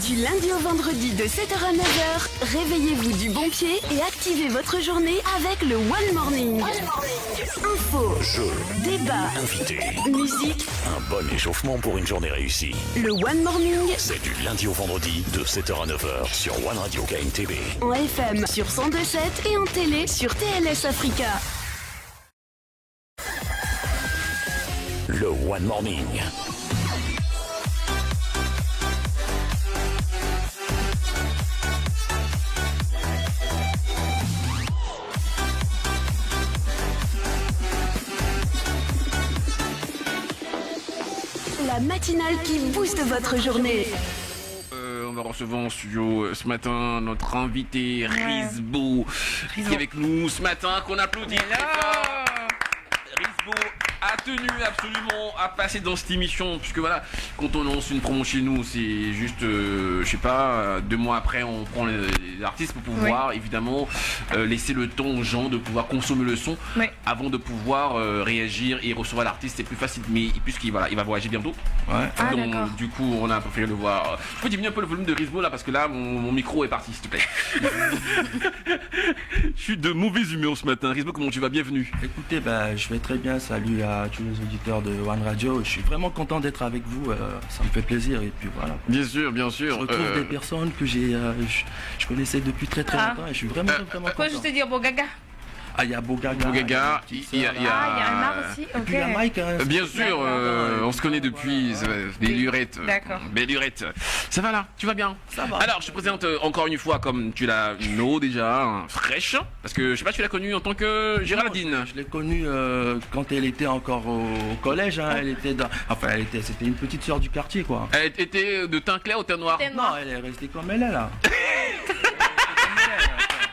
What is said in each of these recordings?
Du lundi au vendredi de 7h à 9h, réveillez-vous du bon pied et activez votre journée avec le One Morning. Info, Jeux, débat, invités, musique. un bon échauffement pour une journée réussie. Le One Morning C'est du lundi au vendredi de 7h à 9h sur One Radio KMTV. en FM sur 102.7 et en télé sur TLS Africa. Le One Morning. La matinale qui booste votre journée. On va recevoir en studio ce matin notre invité Rizbo qui est avec nous ce matin, qu'on applaudit très fort. Rizbo a tenu absolument à passer dans cette émission, puisque voilà, quand on lance une promo chez nous, c'est juste, je sais pas, 2 mois après on prend les artistes pour pouvoir évidemment laisser le temps aux gens de pouvoir consommer le son avant de pouvoir réagir et recevoir l'artiste. C'est plus facile, mais puisqu'il il va voyager bientôt. Donc du coup on a préféré le voir. Je peux diminuer un peu le volume de Rizbo là, parce que là mon micro est parti, s'il te plaît. Je suis de mauvaise humeur ce matin. Rizbo, comment tu vas? Bienvenue. Écoutez, je vais très bien, salut à tous les auditeurs de One Radio, je suis vraiment content d'être avec vous, ça me fait plaisir et puis voilà. Bien sûr, bien sûr. Je retrouve des personnes que je connaissais depuis très longtemps et je suis vraiment content. Quoi, je te dire, bon gaga. Ah, il y a Bogaga. Bogaga, il y a Amar aussi, Et ok. puis il y a Mike. bien sûr, on se connaît depuis des lurettes. D'accord. Des lurettes. Ça va là? Tu vas bien? Ça va. Alors, je te présente encore une fois, comme tu l'as déjà, fraîche. Parce que je sais pas si tu l'as connue en tant que Géraldine. Je l'ai connue quand elle était encore au collège, hein. Elle était c'était une petite sœur du quartier, quoi. Elle était de teint clair ou teint noir? Teint Non, elle est restée comme elle est là.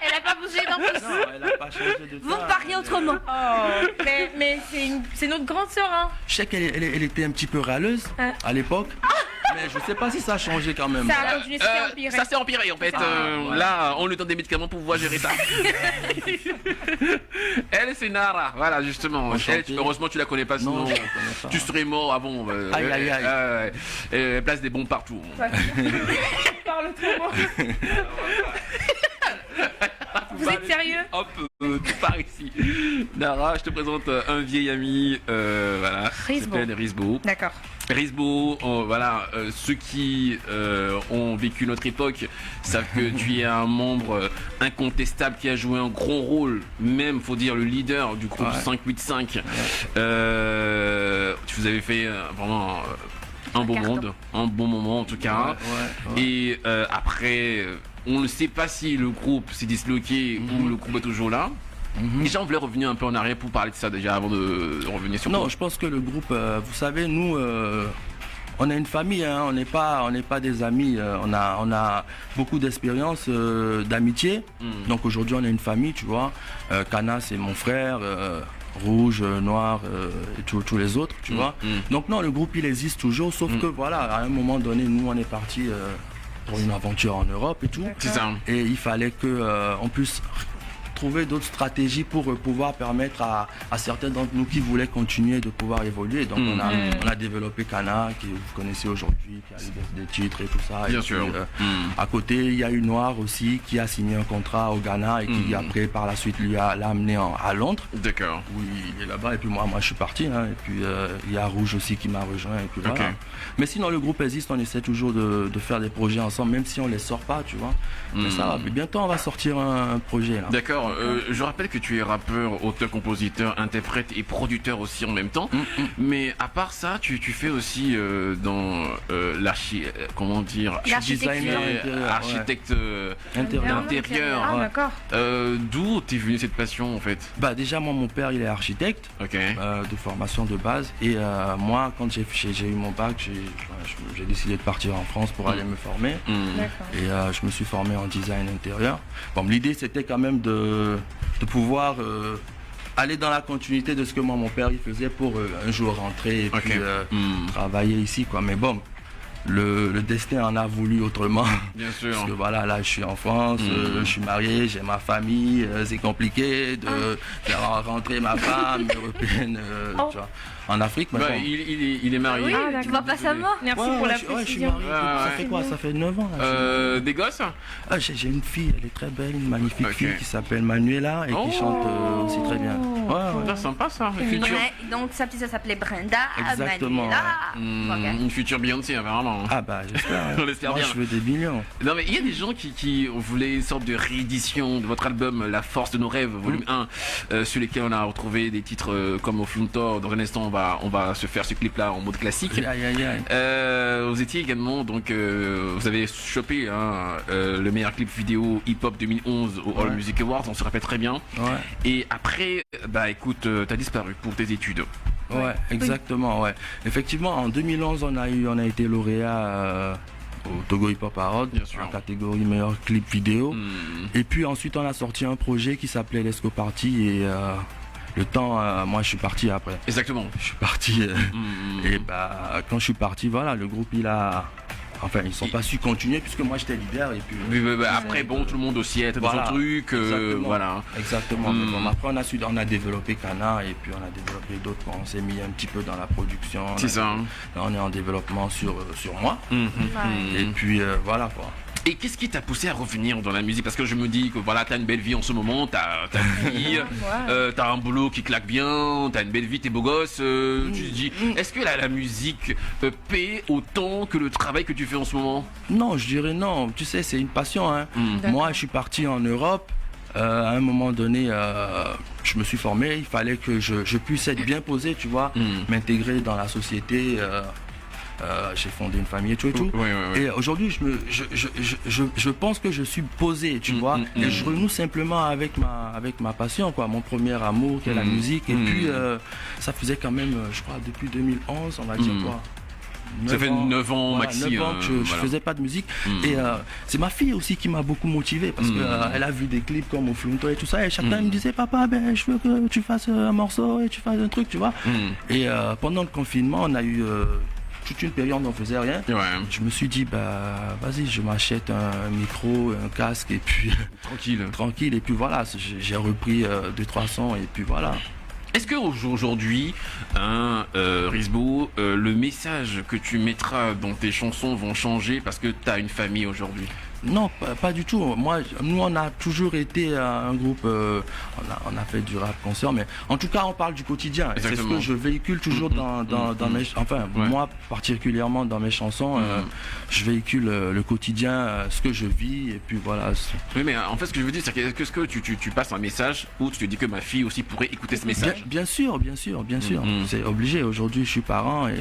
Elle a pas bougé dans plus. Non, elle a pas changé de Vous teint, parliez elle- autrement. Mais c'est notre grande sœur, hein. Je sais qu'elle était un petit peu râleuse à l'époque, mais je sais pas si ça a changé quand même. Ça a continué, ça s'est empiré. Ça s'est empiré en fait. voilà. Là, on lui donne des médicaments pour pouvoir gérer ça. Elle, c'est Nara. Voilà, justement. Enchanté. Elle, heureusement, tu la connais pas, sinon Non, je la connais pas. tu serais mort avant. Aïe, aïe, aïe. Elle place des bombes partout. Parle trop. Vous êtes sérieux? Hop, tu pars ici. Nara, je te présente un vieil ami. Voilà. qui Rizbo. s'appelle Rizbo. D'accord. Rizbo, voilà, ceux qui ont vécu notre époque savent que tu es un membre incontestable qui a joué un gros rôle, même faut dire le leader du groupe 585. Tu vous avez fait vraiment un beau carton. monde, un bon moment en tout cas. Ouais. Et après, on ne sait pas si le groupe s'est disloqué ou le groupe est toujours là. Déjà, on voulait revenir un peu en arrière pour parler de ça déjà avant de revenir sur Non, toi. je pense que le groupe, vous savez, nous, on est une famille, hein, on n'est pas des amis, on a beaucoup d'expérience, d'amitié. Donc aujourd'hui, on est une famille, tu vois. Kana, c'est mon frère. Rouge, noir et tous les autres, tu vois. Donc non, le groupe il existe toujours, sauf que voilà, à un moment donné, nous on est parti pour une aventure en Europe et tout. C'est ça. Et il fallait que on puisse trouver d'autres stratégies pour pouvoir permettre à certains d'entre nous qui voulaient continuer de pouvoir évoluer. Donc on a développé Kana, que vous connaissez aujourd'hui, qui a eu des titres et tout ça. Bien Et sûr. puis, à côté, il y a eu Noir aussi qui a signé un contrat au Ghana et qui après par la suite l'a amené à Londres. D'accord. Oui, il est là-bas et puis moi je suis parti, hein, et puis il y a Rouge aussi qui m'a rejoint et puis voilà. Ok. Mais sinon le groupe existe, on essaie toujours de faire des projets ensemble, même si on les sort pas, tu vois. Mais ça va, bientôt on va sortir un projet là. D'accord, je rappelle que tu es rappeur, auteur, compositeur, interprète et producteur aussi en même temps. Mais à part ça, tu fais aussi dans comment dire, L'architecture. Designer intérieur, architecte Intérieur. Ah, ouais. d'accord. D'où t'es venu cette passion en fait? Bah déjà moi mon père il est architecte Ok. de formation de base et moi quand j'ai eu mon bac j'ai décidé de partir en France pour aller me former. D'accord. Et je me suis formé en design intérieur. Bon, l'idée c'était quand même de pouvoir aller dans la continuité de ce que moi mon père il faisait pour un jour rentrer et Ok. puis travailler ici quoi. Mais bon, le destin en a voulu autrement. Bien sûr. Parce que voilà, là je suis en France, je suis marié, j'ai ma famille, c'est compliqué de faire rentrer ma femme européenne tu vois, en Afrique. Bah, Maintenant. il est marié. Ah, Tu vois pas sa mort? Merci Ouais, pour la je suis précision. marié. Ça fait quoi? Ça fait 9 ans. Là, Des gosses? j'ai une fille, elle est très belle, une magnifique Ok. fille qui s'appelle Manuela et Oh. qui chante aussi très bien. Ouais. C'est sympa ça, une future. Donc sa petite sœur s'appelait Brenda. Exactement, Manuela. Une future Beyoncé apparemment. Ah bah j'espère. On l'espère Moi bien. je veux des millions. Non mais il y a des gens qui voulaient une sorte de réédition de votre album La Force de nos rêves, volume 1, sur lesquels on a retrouvé des titres comme Au Fluntor. Dans un instant on va se faire ce clip là en mode classique. Aïe aïe aïe. Vous étiez également donc vous avez chopé le meilleur clip vidéo hip-hop 2011 au All Ouais. Music Awards, on se rappelle très bien. Ouais. Et après, bah écoute, t'as disparu pour tes études. Ouais, exactement, ouais. Effectivement, en 2011, on a été lauréat au Togo Hip Hop Award, Bien sûr. en catégorie meilleur clip vidéo. Hmm. Et puis ensuite, on a sorti un projet qui s'appelait Lesco Party et le temps, moi je suis parti après. Exactement. Je suis parti Hmm. et bah quand je suis parti, voilà, le groupe il a... Enfin, ils sont pas su continuer puisque moi j'étais leader et puis... Mais, après, bon, tout le monde aussi est dans Voilà, son truc. exactement. Voilà. Exactement. Mm. Mais bon, après, on a développé Cana et puis on a développé d'autres. On s'est mis un petit peu dans la production. C'est ça. Hein. Là, on est en développement sur moi. Mhm. Et puis voilà quoi. Et qu'est-ce qui t'a poussé à revenir dans la musique? Parce que je me dis que voilà, t'as une belle vie en ce moment, t'as une fille, t'as un boulot qui claque bien, t'as une belle vie, t'es beau gosse. Tu te dis, est-ce que la musique paie autant que le travail que tu fais en ce moment? Non, je dirais non. Tu sais, c'est une passion. Hein. Mm. Moi, je suis parti en Europe. À un moment donné, je me suis formé. Il fallait que je puisse être bien posé, tu vois, m'intégrer dans la société. J'ai fondé une famille et tout et tout. Ouais. Et aujourd'hui, je pense que je suis posé, tu vois, et je renoue simplement avec ma passion, quoi, mon premier amour qui est la musique. Et puis, ça faisait quand même, je crois, depuis 2011, on va dire quoi. Ça fait 9 ans Voilà, maxi. 9 ans que je voilà. faisais pas de musique. Et c'est ma fille aussi qui m'a beaucoup motivé parce qu'elle a vu des clips comme au Flunto et tout ça. Et chaque temps, elle me disait, papa, ben, je veux que tu fasses un morceau et tu fasses un truc, tu vois. Et pendant le confinement, on a eu toute une période où on faisait rien. Ouais. Je me suis dit, bah, vas-y, je m'achète un micro, un casque et puis Tranquille. tranquille. Et puis voilà, j'ai repris 2-3 sons et puis voilà. Est-ce que aujourd'hui, Rizbo, le message que tu mettras dans tes chansons vont changer parce que tu as une famille aujourd'hui? Non, pas du tout. Nous, on a toujours été un groupe, on a fait du rap concert, mais en tout cas, on parle du quotidien. Et c'est ce Exactement. que je véhicule toujours dans mes... Enfin, Ouais. moi, particulièrement dans mes chansons, je véhicule le quotidien, ce que je vis, et puis voilà. Oui, mais en fait, ce que je veux dire, c'est que est-ce que tu passes un message ou tu te dis que ma fille aussi pourrait écouter ce message? Bien sûr. C'est obligé. Aujourd'hui, je suis parent et...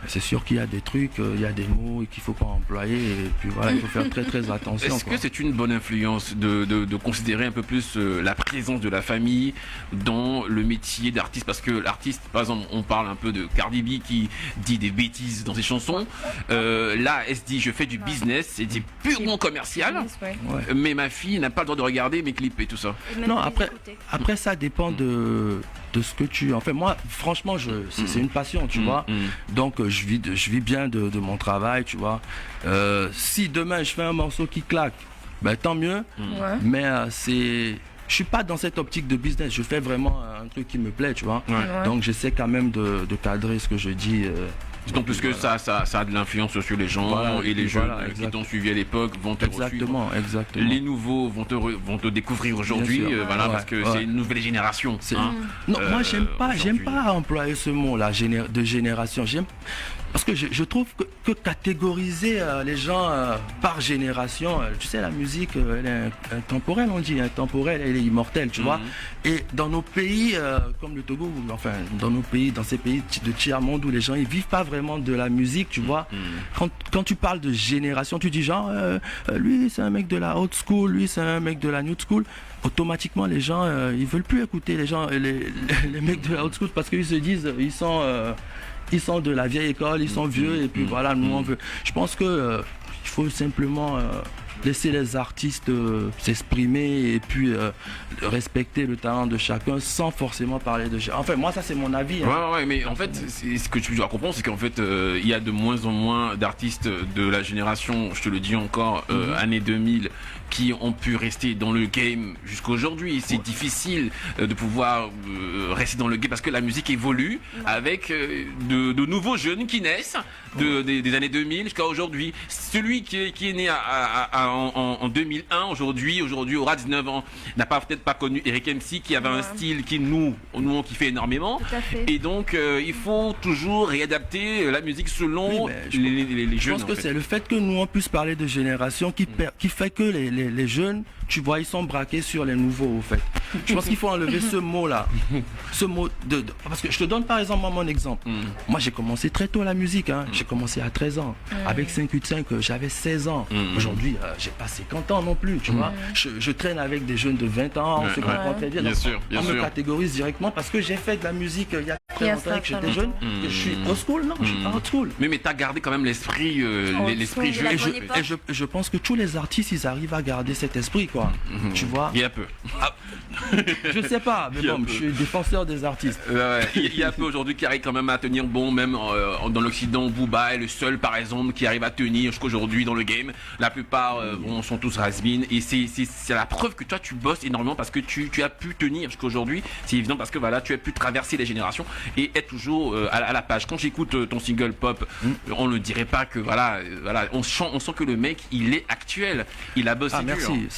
C'est sûr qu'il y a des trucs, il y a des mots qu'il faut pas employer et puis voilà, il faut faire très attention. Est-ce quoi. que c'est une bonne influence de considérer un peu plus la présence de la famille dans le métier d'artiste? Parce que l'artiste, par exemple, on parle un peu de Cardi B qui dit des bêtises dans ses chansons. Là, elle se dit je fais du business, c'est dit purement commercial, Ouais. Ouais. mais ma fille n'a pas le droit de regarder mes clips et tout ça. Non, après ça dépend de ce que tu... Enfin moi, franchement, c'est une passion, tu vois. Donc je vis bien de mon travail, tu vois. Si demain je fais un morceau qui claque, ben tant mieux. Ouais. Mais je suis pas dans cette optique de business. Je fais vraiment un truc qui me plaît, tu vois. Ouais. Donc j'essaie quand même de cadrer ce que je dis. D'autant plus que voilà. ça a de l'influence sur les gens Voilà, et les jeunes voilà, qui exact. t'ont suivi à l'époque vont te resuivre. Exactement. Les nouveaux vont te découvrir aujourd'hui, Bien sûr. voilà, Ouais, parce que ouais. c'est une nouvelle génération. Hein. Non, moi j'aime aujourd'hui. pas employer ce mot-là, de génération. Parce que je trouve que catégoriser les gens par génération, tu sais, la musique, elle est intemporelle, on dit, intemporelle, elle est immortelle, tu vois. Et dans nos pays, comme le Togo, enfin, dans ces pays de tiers-monde où les gens, ils vivent pas vraiment de la musique, tu vois. Quand tu parles de génération, tu dis genre, lui, c'est un mec de la old school, lui, c'est un mec de la new school. Automatiquement, les gens, ils veulent plus écouter les mecs de la old school parce qu'ils se disent, ils sont de la vieille école, ils sont vieux et puis voilà, nous on veut. Je pense que il faut simplement laisser les artistes s'exprimer et puis respecter le talent de chacun sans forcément parler de... Enfin, moi, ça, c'est mon avis. Hein. Ouais, mais en fait, ce que tu dois comprendre, c'est qu'en fait, il y a de moins en moins d'artistes de la génération, je te le dis encore, années 2000, qui ont pu rester dans le game jusqu'à aujourd'hui. C'est difficile de pouvoir rester dans le game parce que la musique évolue avec de nouveaux jeunes qui naissent des années 2000 jusqu'à aujourd'hui. Celui qui est né en 2001 aujourd'hui aura 19 ans, n'a peut-être pas connu Eric MC qui avait un style qui nous on kiffait énormément. Et donc il faut toujours réadapter la musique selon les jeunes. Je pense que c'est le fait que nous on puisse parler de génération qui fait que les jeunes, tu vois, ils sont braqués sur les nouveaux au fait. Je pense qu'il faut enlever ce mot-là. Ce mot parce que je te donne par exemple mon exemple. Moi j'ai commencé très tôt la musique. Hein. J'ai commencé à 13 ans. Avec 585, j'avais 16 ans. Aujourd'hui, j'ai pas 50 ans non plus, tu vois. Je traîne avec des jeunes de 20 ans, on se comprend très bien. On me catégorise directement parce que j'ai fait de la musique il y a très longtemps que j'étais jeune. Je suis old school, non, je suis pas old school. Mais t'as gardé quand même l'esprit jeune. Et je pense que tous les artistes, ils arrivent à garder cet esprit, quoi. Tu vois. Il y a peu. Je sais pas, mais bon, je suis défenseur des artistes. Il y a peu aujourd'hui qui arrivent quand même à tenir bon, même dans l'Occident. Booba est le seul, par exemple, qui arrive à tenir jusqu'aujourd'hui dans le game. La plupart sont tous has-been. Et c'est la preuve que toi, tu bosses énormément parce que tu as pu tenir jusqu'aujourd'hui. C'est évident parce que voilà, tu as pu traverser les générations et être toujours à la page. Quand j'écoute ton single Pop, on ne dirait pas que voilà, on sent que le mec, il est actuel. Il a bossé dur. Merci,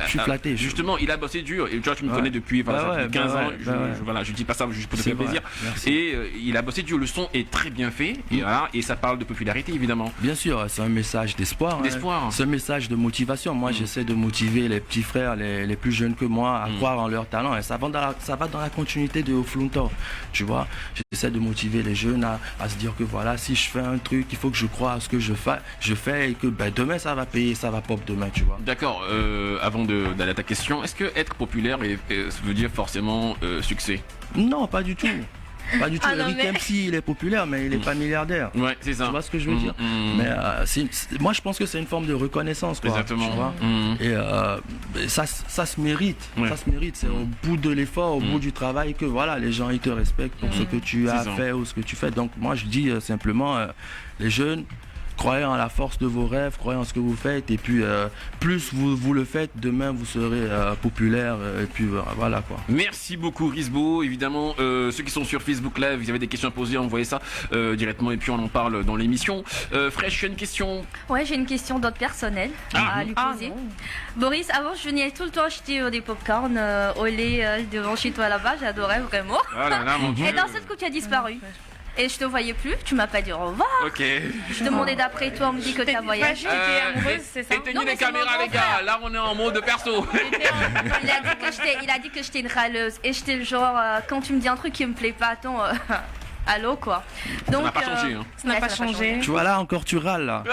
je suis flatté. Justement, il a bossé dur. Et tu vois, tu me connais depuis 15 ans. Je dis pas ça juste pour te faire plaisir. Et il a bossé dur. Le son est très bien fait. Et ça parle de popularité, évidemment. Bien sûr, c'est un message d'espoir. C'est un message de motivation. Moi, j'essaie de motiver les petits frères, les plus jeunes que moi, à croire en leur talent. Et ça va dans la continuité de Oflunto. Tu vois, j'essaie de motiver les jeunes à se dire que voilà, si je fais un truc, il faut que je croie à ce que je fais et que demain, ça va payer, ça va pop demain, tu vois. D'accord. Avant d'aller à ta question, est-ce que être populaire veut dire forcément succès? Non, pas du tout. Pas du tout. Eric MC, il est populaire, mais il n'est pas milliardaire. Ouais, c'est ça. Tu vois ce que je veux dire? Mais moi, je pense que c'est une forme de reconnaissance, quoi. Exactement. Tu vois et ça se mérite. Ça se mérite. C'est au bout de l'effort, au bout du travail que voilà, les gens ils te respectent pour ce que tu as fait ou ce que tu fais. Donc moi, je dis simplement, les jeunes, croyez en la force de vos rêves, croyez en ce que vous faites et puis plus vous le faites, demain vous serez populaire et puis voilà quoi. Merci beaucoup Risbo. Évidemment, ceux qui sont sur Facebook Live, vous avez des questions à poser, envoyez ça directement et puis on en parle dans l'émission. Fresh, tu as une question? Ouais, j'ai une question d'autre personnelle à lui poser. Boris, avant je venais tout le temps acheter des popcorn au lait devant chez toi là-bas, j'adorais vraiment. Oh là là, mon Dieu. Et d'un seul coup tu as disparu. Et je te voyais plus, tu m'as pas dit au revoir. Ok. Je demandais d'après toi, on me dit que tu as voyagé. T'étais amoureuse, c'est ça? Éteignez les caméras les gars, là on est en mode perso. Il a dit que j'étais une râleuse. Et j'étais genre, quand tu me dis un truc qui me plaît pas, attends, allô quoi. Donc, ça n'a pas changé. Hein. Ça n'a pas changé. Tu vois là, encore tu râles là.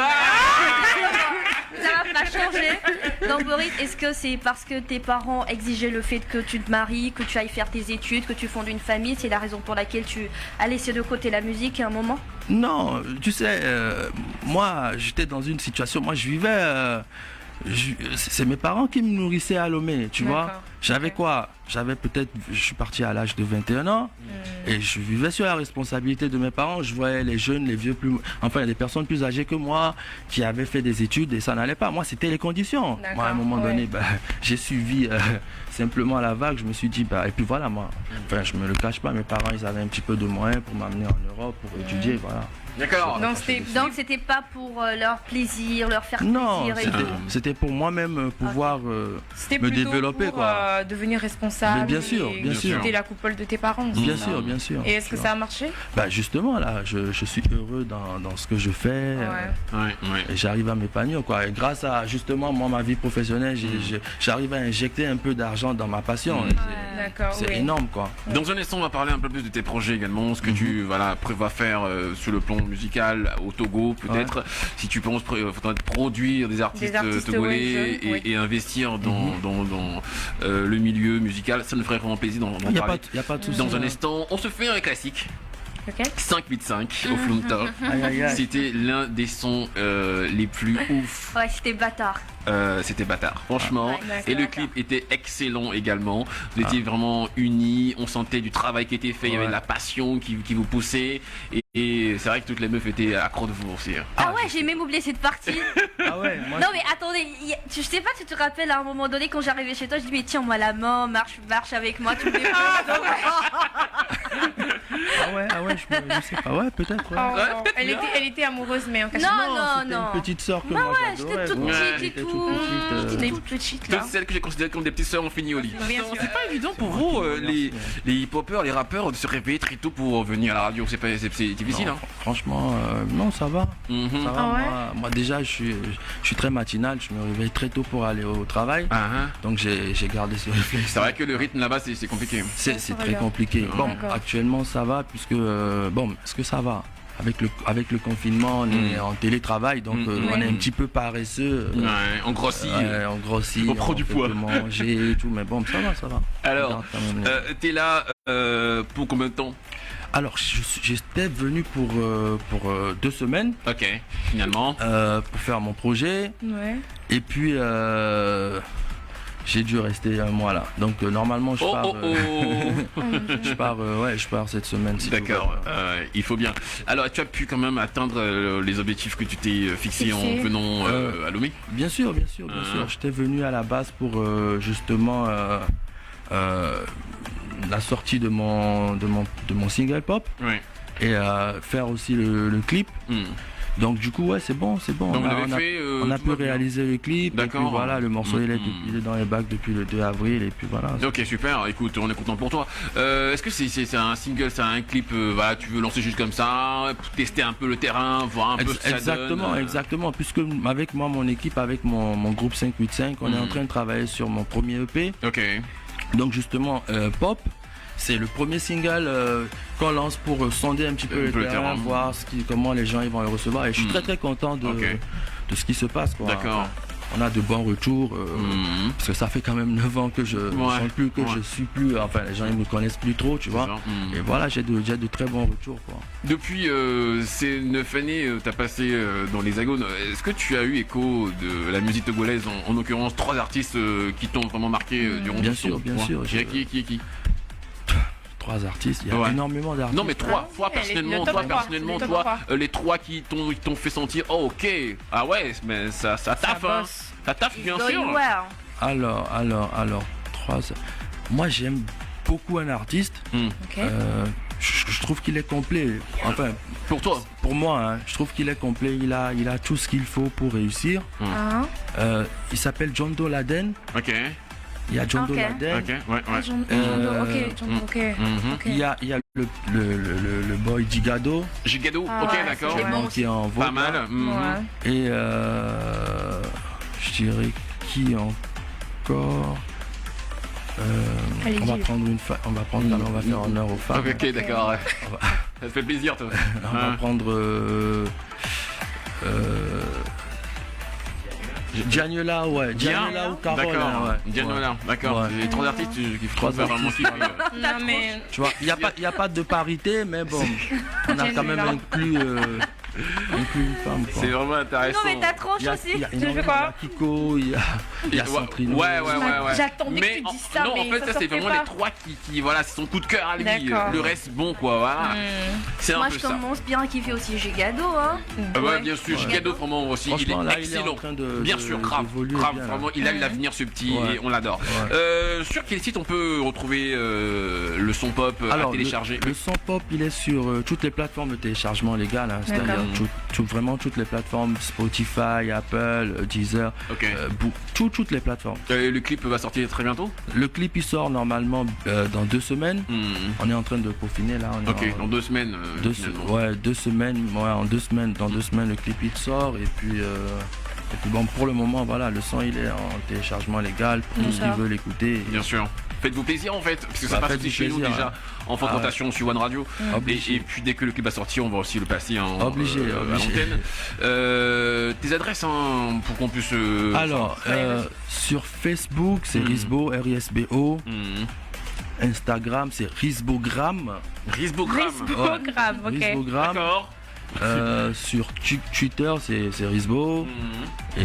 Ça va pas changer. Donc Boris, est-ce que c'est parce que tes parents exigeaient le fait que tu te maries, que tu ailles faire tes études, que tu fondes une famille? C'est la raison pour laquelle tu as laissé de côté la musique à un moment? Non, tu sais, moi j'étais dans une situation, moi je vivais... c'est mes parents qui me nourrissaient à Lomé, tu vois. J'avais quoi? J'avais peut-être, je suis parti à l'âge de 21 ans et je vivais sur la responsabilité de mes parents. Je voyais les jeunes, les vieux, il y a des personnes plus âgées que moi qui avaient fait des études et ça n'allait pas. Moi, c'était les conditions. Moi, à un moment donné, j'ai suivi simplement la vague. Je me suis dit, et puis voilà, moi, je me le cache pas, mes parents, ils avaient un petit peu de moyens pour m'amener en Europe, pour étudier, voilà. D'accord. Donc c'était pas pour leur plaisir, leur faire non, plaisir. C'était pour moi-même pouvoir me développer pour, quoi. Devenir responsable. Mais bien sûr. Quitter la coupole de tes parents. Bien sûr. Et est-ce que ça a marché? Justement là, je suis heureux dans ce que je fais. Et j'arrive à m'épanouir quoi. Et grâce à justement moi ma vie professionnelle, j'arrive à injecter un peu d'argent dans ma passion. C'est énorme quoi. Dans un instant, on va parler un peu plus de tes projets également, ce que tu prévois faire sur le plan musical au Togo peut-être, si tu penses produire des artistes togolais et investir dans le milieu musical, ça nous ferait vraiment plaisir d'en parler. Y a pas de souci, dans un instant. On se fait un classique. Ok. 585 au Flunta. Aïe, aïe, aïe. C'était l'un des sons les plus ouf. Ouais, c'était bâtard. C'était bâtard, franchement. Ouais, et le bâtard. clip était excellent également. Vous étiez vraiment unis. On sentait du travail qui était fait. Il y avait Ouais. de la passion qui vous poussait. Et c'est vrai que toutes les meufs étaient accro de vous aussi. Ah ouais, j'ai même oublié cette partie. Ah ouais, moi, Non mais attendez, je sais pas si tu te rappelles à un moment donné quand j'arrivais chez toi, je dis mais tiens-moi la main, marche avec moi, tu me fais ah ouais, je sais pas, ouais, peut-être. Ouais. Oh, elle était amoureuse, mais en cachette. Non, c'était non. une petite sœur que Bah moi ouais, j'adorais, j'étais toute quoi. petite Elle et était tout. toute petite, J'étais toute petite là. Toutes celles que j'ai considérées comme des petites sœurs ont fini au lit. Bien sûr. C'est pas évident pour vous, Merci. les hip-hoppers, les rappeurs, de se réveiller très tôt pour venir à la radio. C'est difficile, Non, hein. Franchement, non, ça va. Mhm. Ça va, Ah ouais moi déjà, je suis très matinal, je me réveille très tôt pour aller au travail. Ah, hein. Donc j'ai gardé ce réflexe. C'est vrai que le rythme là-bas, c'est compliqué. C'est Ça va très bien. compliqué. Bon, D'accord. actuellement ça va puisque est-ce que ça va avec le confinement, on est en télétravail, donc on est un petit peu paresseux. Ouais, on grossit. Ouais, on grossit, On prend du fait poids. que manger et tout, mais bon, ça va. Alors, On garde quand même les- t'es là pour combien de temps? Alors, j'étais venu pour 2 semaines Ok, finalement. pour faire mon projet, Ouais. et puis j'ai dû rester un mois là. Donc normalement je Oh, pars, oh, oh. je pars cette semaine. Si tout va D'accord, bien. il faut bien. Alors, tu as pu quand même atteindre les objectifs que tu t'es fixés en Fixé. venant à Lomé? Bien sûr. J'étais venu à la base pour justement la sortie de mon single pop Oui. et faire aussi le clip. Donc du coup ouais c'est bon. Donc, on vous a, l'avez on a- fait. on a tout pu va bien. réaliser le clip. Et puis D'accord. voilà, le morceau il est dans les bacs depuis le 2 avril et puis voilà. Ok, super. Écoute, on est content pour toi. Est-ce que c'est un single, c'est un clip, voilà, tu veux lancer juste comme ça, pour tester un peu le terrain, voir un peu ce que ça donne. Exactement. Puisque avec moi, mon équipe, avec mon groupe 585, on est en train de travailler sur mon premier EP. Ok. Donc justement, Pop, c'est le premier single qu'on lance pour sonder un petit peu le terrain, voir comment les gens ils vont le recevoir. Et je suis très content de ce qui se passe, quoi. D'accord. On a de bons retours, parce que ça fait quand même 9 ans que je ne chante plus, que je suis plus, enfin les gens ils me connaissent plus trop, tu vois. Et voilà, j'ai de très bons retours, quoi. Depuis ces 9 années, tu as passé dans les Agones. Est-ce que tu as eu écho de la musique togolaise, en l'occurrence 3 artistes qui t'ont vraiment marqué durant Bien tout sûr, ton bien point? sûr. Qui 3 artistes, il y a énormément d'artistes. Non mais toi personnellement, les 3 qui t'ont fait sentir, oh ok, ah ouais, mais ça taffe, hein. Ça taffe bien Going sûr. well. Alors, 3. Moi j'aime beaucoup un artiste. Ok. Je trouve qu'il est complet. Enfin, Pour toi. pour moi, hein, je trouve qu'il est complet. Il a tout ce qu'il faut pour réussir. Ah. Il s'appelle John Doe Laden. Ok. Il y a John Doe Ok. Laden. Ok. Ouais. Ok. Il y a le boy Gigado Gigado. Ah, Ok, ouais, d'accord. c'est actuellement, bon qui est en vogue. Pas mal. là. Ouais. Et je dirais qui encore Allez, on va dis. prendre on va faire honneur aux femmes. Ok, d'accord. Ouais. Ça te fait plaisir, toi. On va prendre Giannola, ouais. Giannola ou Carole. D'accord. hein, ouais. Giannola, d'accord. Ouais. C'est 3 artistes qui font 3 vraiment artistes, kiffer. voilà. Non mais. Tu vois, il n'y a pas de parité, mais bon, on a quand même inclus une femme. quoi. C'est vraiment intéressant. Non mais ta tranche Il y a, aussi. il y a Tu fais énormément, quoi il y a Kiko, il y a Centrino. Ouais. J'attendais que tu en- dises ça, non, mais en fait, ça ça c'est sortait vraiment pas. les 3 qui voilà, c'est son coup de cœur à lui. D'accord. Le reste, bon, quoi, voilà. C'est un Moi peu je ça. commence bien à kiffer aussi Gigado, hein. Ouais, bien sûr, Gigado, vraiment aussi, il Franchement, est là, il est en excellent. train de Bien sûr, grave, d'évoluer grave, bien, là. vraiment, il a de l'avenir ce petit Ouais. et on l'adore. Sur quel site on peut retrouver le son pop à télécharger? le son pop, il est sur toutes les plateformes de téléchargement légal, hein, c'est-à-dire vraiment toutes les plateformes, Spotify, Apple, Deezer, Ok. toutes les plateformes. Le clip va sortir très bientôt? Le clip il sort normalement dans 2 semaines. On est en train de peaufiner là. On est Ok, dans 2 semaines. Finalement. ouais, 2 semaines. Ouais, en 2 semaines. Dans 2 semaines, le clip il sort et puis bon, pour le moment, voilà, le son il est en téléchargement légal pour tous ceux qui veulent l'écouter. Bien sûr. Faites-vous plaisir en fait, parce que ça Bah, passe faites-vous aussi chez nous plaisir, déjà en fréquentation sur One Radio. Obligé. Et puis dès que le clip va sortir, on va aussi le passer à Obligé. l'antenne. Tes adresses pour qu'on puisse. Alors, sur Facebook, c'est Risbo, RISBO. Instagram, c'est Risbogram. Risbogram. Risbogram, ok. Risbogram. D'accord. Sur Twitter, c'est Risbo. Et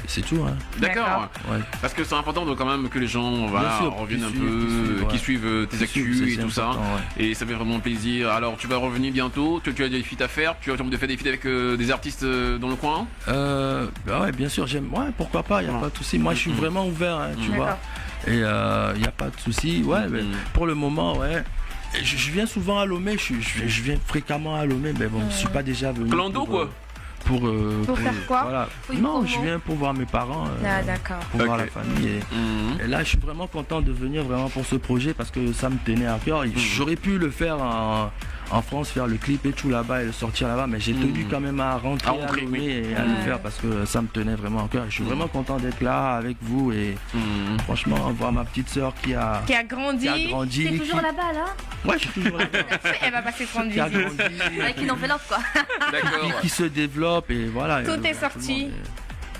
c'est tout. Hein. D'accord. Ouais. Parce que c'est important donc, quand même que les gens Bien sûr, reviennent un qui peu, qui suivent, suivent tes actus c'est et tout ça. important, ouais. Et ça fait vraiment plaisir. Alors tu vas revenir bientôt. Tu as des feats à faire. Tu as envie de faire des feats avec des artistes dans le coin. Bah ouais, bien sûr, j'aime. Ouais, pourquoi pas, il n'y a pas de souci. Moi, je suis vraiment ouvert, hein, tu vois. Et il n'y a pas de souci. Ouais, mais pour le moment, ouais. Je viens souvent à Lomé, je viens fréquemment à Lomé, mais bon, je ne suis pas déjà venu. Clando quoi. Pour faire quoi? Voilà. Oui, Non, comment? je viens pour voir mes parents, Ah, d'accord. pour voir Ok. la famille. Et là, je suis vraiment content de venir vraiment pour ce projet parce que ça me tenait à cœur. J'aurais pu le faire en France, faire le clip et tout là-bas et le sortir là-bas, mais j'ai tenu quand même à rentrer à Lomé oui. et à le faire parce que ça me tenait vraiment à cœur. Et je suis vraiment content d'être là avec vous et franchement, voir ma petite sœur qui a grandi. T'es toujours qui- là-bas là? Ouais, je suis toujours là. Elle va passer 30 Qui a visites. grandi, Avec une enveloppe quoi. D'accord. qui se développe et voilà. Tout et, est sorti.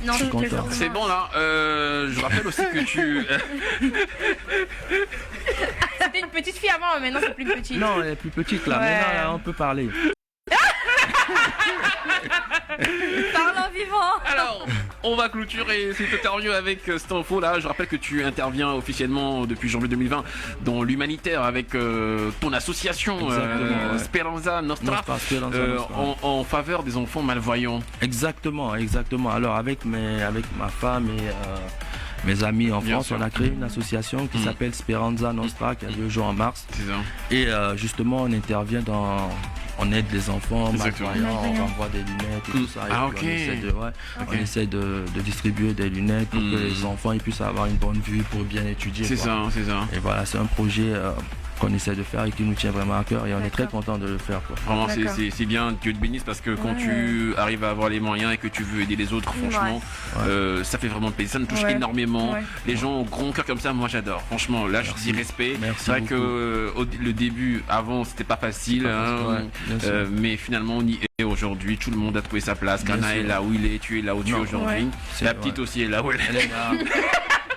Non, suis content. toujours. C'est bon là. Je rappelle aussi que tu. C'était une petite fille avant, mais maintenant c'est plus une petite. Non, elle est plus petite là. Ouais. Maintenant, là, on peut parler. Parle en vivant. Alors, on va clôturer cette interview avec cette info là. Je rappelle que tu interviens officiellement depuis janvier 2020 dans l'humanitaire avec ton association Exactement, ouais. Speranza Nostra, Nostra, Speranza Nostra. en faveur des enfants malvoyants. Exactement. Alors avec ma femme et mes amis en Bien France, sûr. on a créé une association qui s'appelle Speranza Nostra qui a lieu le jour en mars. C'est ça. Et justement, on intervient on aide les enfants Exactement. malvoyants, on renvoie des lunettes et tout ça. Et Ah, puis ok. on essaie de distribuer des lunettes pour que les enfants ils puissent avoir une bonne vue pour bien étudier. C'est quoi. ça, c'est ça. Et voilà, c'est un projet qu'on essaie de faire et qui nous tient vraiment à cœur et on est très content de le faire. Quoi. Vraiment, D'accord. c'est bien, Dieu te bénisse parce que quand tu arrives à avoir les moyens et que tu veux aider les autres, franchement, ça fait vraiment plaisir. Ça me touche Ouais. énormément. Ouais. Les gens au grand cœur comme ça, moi j'adore. Franchement, là je Merci. dis respect. Merci C'est vrai beaucoup. que le début, avant, c'était pas facile. Ouais, bien sûr. Mais finalement, on y est aujourd'hui. Tout le monde a trouvé sa place. Bien Ghana sûr. est là où il est, tu es là où tu es Non, aujourd'hui. ouais. C'est La vrai. petite aussi est là où elle est. Elle est là.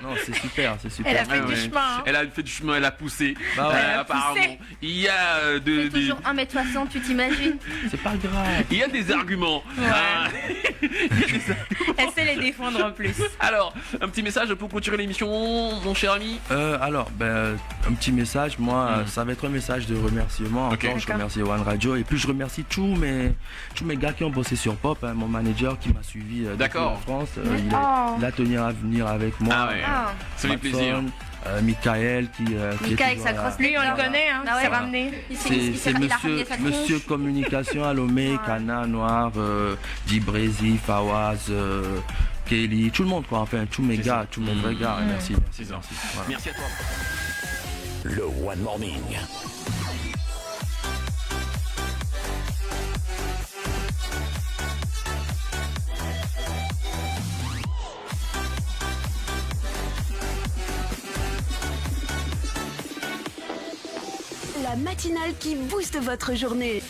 Non, c'est super, c'est super. Elle a fait Ah du ouais. chemin. Hein. Elle a fait du chemin, elle a poussé. Bah ouais. Elle a apparemment, poussé. il y a C'est toujours 1m60, tu t'imagines? C'est pas grave. il y a des arguments. Ah. Elle sait les défendre en plus. Alors, un petit message pour clôturer l'émission, mon cher ami. Alors, un petit message, moi, ça va être un message de remerciement. Ok. Encore, je D'accord. remercie One Radio et puis je remercie tous mes gars qui ont bossé sur Pop, hein, mon manager qui m'a suivi depuis D'accord. la France. Oh. Il a tenu à venir avec moi. Ah ouais, Ah. ça fait Maxon, plaisir. Michael qui Mika est avec sa toujours là. grosse Lui, on le tête, là. connaît, hein. Bah ouais. C'est ramené. C'est il a ramené monsieur, sa monsieur tronche. Communication à Lomé, Cana, Noir, Dibrézi, Fawaz, Kelly, tout le monde quoi, enfin tous mes gars, tous mes vrais gars. Merci, C'est ça. Voilà. Merci à toi. Le One Morning. La matinale qui booste votre journée.